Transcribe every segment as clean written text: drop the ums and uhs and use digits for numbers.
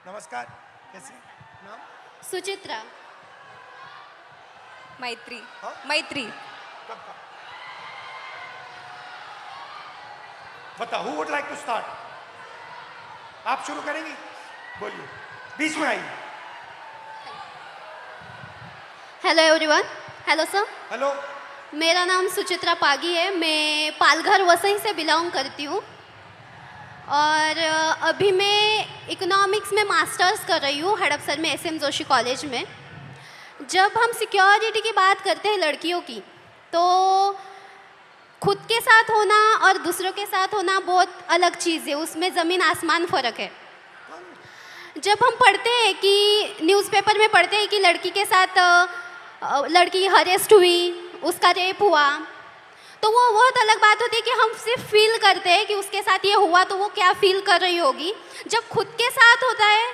नमस्कार, कैसे नाम? सुचित्रा। मैत्री। हाँ? मैत्री। कब का? बताओ, who would like to start? आप शुरू करेंगी? बोलिए, बीच में आइए। Hello everyone. Hello sir. Hello. मेरा नाम सुचित्रा पागी है। मैं पालघर वसई से बिलोंग करती हूँ और अभी मैं इकोनॉमिक्स में मास्टर्स कर रही हूँ हड़पसर में SM जोशी कॉलेज में। जब हम सिक्योरिटी की बात करते हैं लड़कियों की, तो खुद के साथ होना और दूसरों के साथ होना बहुत अलग चीज़ है, उसमें ज़मीन आसमान फ़र्क है। जब हम पढ़ते हैं कि न्यूज़पेपर में पढ़ते हैं कि लड़की के साथ लड़की हरेस्ट हुई, उसका रेप हुआ, तो वो बहुत अलग बात होती है कि हम सिर्फ फील करते हैं कि उसके साथ ये हुआ तो वो क्या फील कर रही होगी। जब खुद के साथ होता है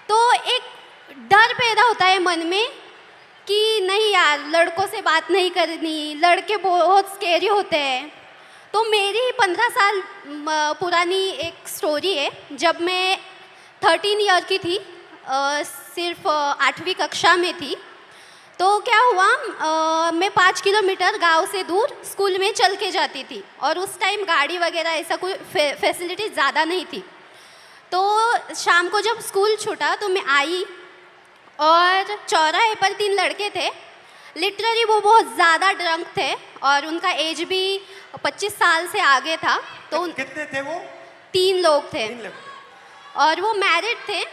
तो एक डर पैदा होता है मन में कि नहीं यार, लड़कों से बात नहीं करनी, लड़के बहुत स्केरी होते हैं। तो मेरी 15 साल पुरानी एक स्टोरी है। जब मैं 13 ईयर की थी, सिर्फ 8वीं कक्षा में थी, तो क्या हुआ, मैं 5 किलोमीटर गांव से दूर स्कूल में चल के जाती थी और उस टाइम गाड़ी वगैरह ऐसा कोई फैसिलिटी ज़्यादा नहीं थी। तो शाम को जब स्कूल छूटा तो मैं आई और चौराहे पर 3 लड़के थे। लिटरली वो बहुत ज़्यादा ड्रंक थे और उनका एज भी 25 साल से आगे था। तो कितने थे वो? 3 लोग थे 3 लोग। और वो मैरिड थे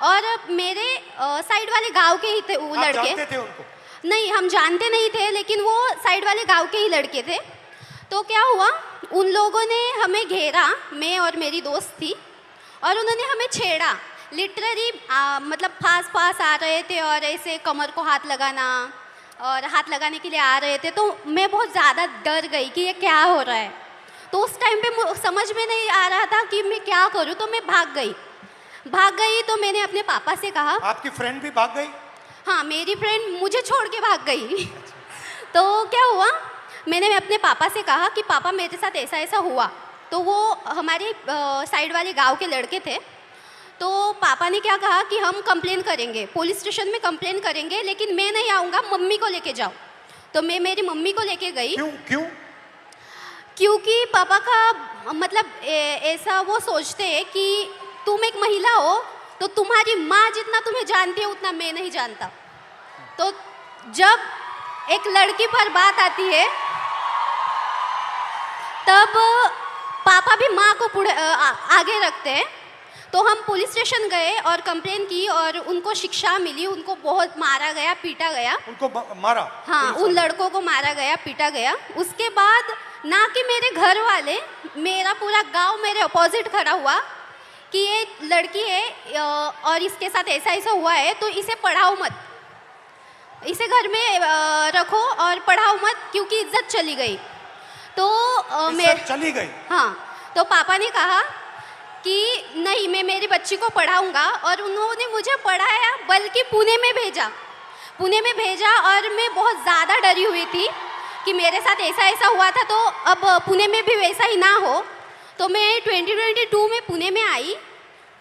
और मेरे साइड वाले गांव के ही थे वो आप लड़के। जानते थे उनको? नहीं, हम जानते नहीं थे, लेकिन वो साइड वाले गांव के ही लड़के थे। तो क्या हुआ, उन लोगों ने हमें घेरा, मैं और मेरी दोस्त थी, और उन्होंने हमें छेड़ा। लिटरली मतलब पास आ रहे थे और ऐसे कमर को हाथ लगाना और हाथ लगाने के लिए आ रहे थे। तो मैं बहुत ज़्यादा डर गई कि ये क्या हो रहा है। तो उस टाइम पे समझ में नहीं आ रहा था कि मैं क्या करूँ। तो मैं भाग गई तो मैंने अपने पापा से कहा। आपकी फ्रेंड भी भाग गई? हाँ, मेरी फ्रेंड मुझे छोड़ के भाग गई। तो क्या हुआ, मैंने अपने पापा से कहा कि पापा मेरे साथ ऐसा ऐसा हुआ। तो वो हमारे साइड वाले गांव के लड़के थे। तो पापा ने क्या कहा कि हम कंप्लेन करेंगे, पुलिस स्टेशन में कंप्लेन करेंगे, लेकिन मैं नहीं आऊँगा, मम्मी को लेके जाओ। तो मैं मेरी मम्मी को लेके गई। क्यों? क्योंकि पापा का मतलब ऐसा वो सोचते हैं कि तुम एक महिला हो तो तुम्हारी माँ जितना तुम्हें जानती है उतना मैं नहीं जानता। तो जब एक लड़की पर बात आती है तब पापा भी माँ को आगे रखते हैं। तो हम पुलिस स्टेशन गए और कंप्लेन की और उनको शिक्षा मिली। उनको बहुत मारा गया, पीटा गया। उनको मारा? हाँ, उन लड़कों को मारा गया, पीटा गया। उसके बाद ना कि मेरे घर वाले, मेरा पूरा गांव मेरे अपोजिट खड़ा हुआ कि ये लड़की है और इसके साथ ऐसा ऐसा हुआ है, तो इसे पढ़ाओ मत, इसे घर में रखो और पढ़ाओ मत, क्योंकि इज्जत चली गई। तो इज्जत चली गई? हाँ। तो पापा ने कहा कि नहीं, मैं मेरी बच्ची को पढ़ाऊंगा, और उन्होंने मुझे पढ़ाया, बल्कि पुणे में भेजा। और मैं बहुत ज़्यादा डरी हुई थी कि मेरे साथ ऐसा ऐसा हुआ था, तो अब पुणे में भी वैसा ही ना हो। तो मैं 2022 में पुणे में आई।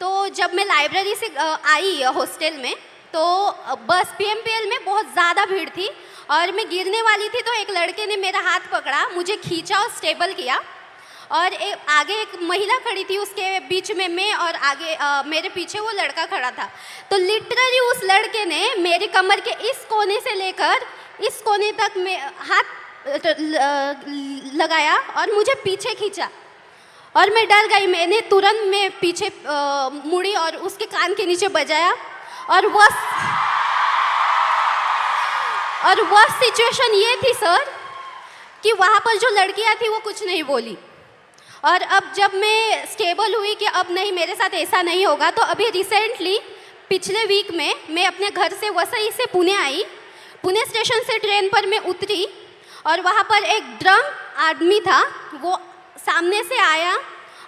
तो जब मैं लाइब्रेरी से आई हॉस्टल में, तो बस PMPL में बहुत ज़्यादा भीड़ थी और मैं गिरने वाली थी। तो एक लड़के ने मेरा हाथ पकड़ा, मुझे खींचा और स्टेबल किया, और आगे एक महिला खड़ी थी, उसके बीच में मैं, और आगे मेरे पीछे वो लड़का खड़ा था। तो लिटरली उस लड़के ने मेरी कमर के इस कोने से लेकर इस कोने तक में हाथ लगाया और मुझे पीछे खींचा, और मैं डर गई। मैंने तुरंत में पीछे मुड़ी और उसके कान के नीचे बजाया, और वह सिचुएशन ये थी सर कि वहाँ पर जो लड़कियाँ थी वो कुछ नहीं बोली। और अब जब मैं स्टेबल हुई कि अब नहीं, मेरे साथ ऐसा नहीं होगा, तो अभी रिसेंटली पिछले वीक में मैं अपने घर से वसई से पुणे आई। पुणे स्टेशन से ट्रेन पर मैं उतरी और वहाँ पर एक ड्रंक आदमी था, वो सामने से आया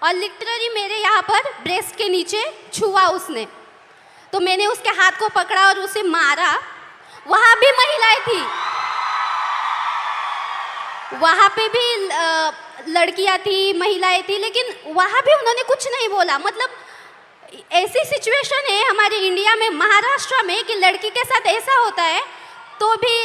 और लिटरली मेरे यहाँ पर ब्रेस्ट के नीचे छुआ उसने। तो मैंने उसके हाथ को पकड़ा और उसे मारा। वहाँ भी महिलाएं थी, वहाँ पे भी लड़कियाँ थी, महिलाएं थी, लेकिन वहाँ भी उन्होंने कुछ नहीं बोला। मतलब ऐसी सिचुएशन है हमारे महाराष्ट्र में कि लड़की के साथ ऐसा होता है तो भी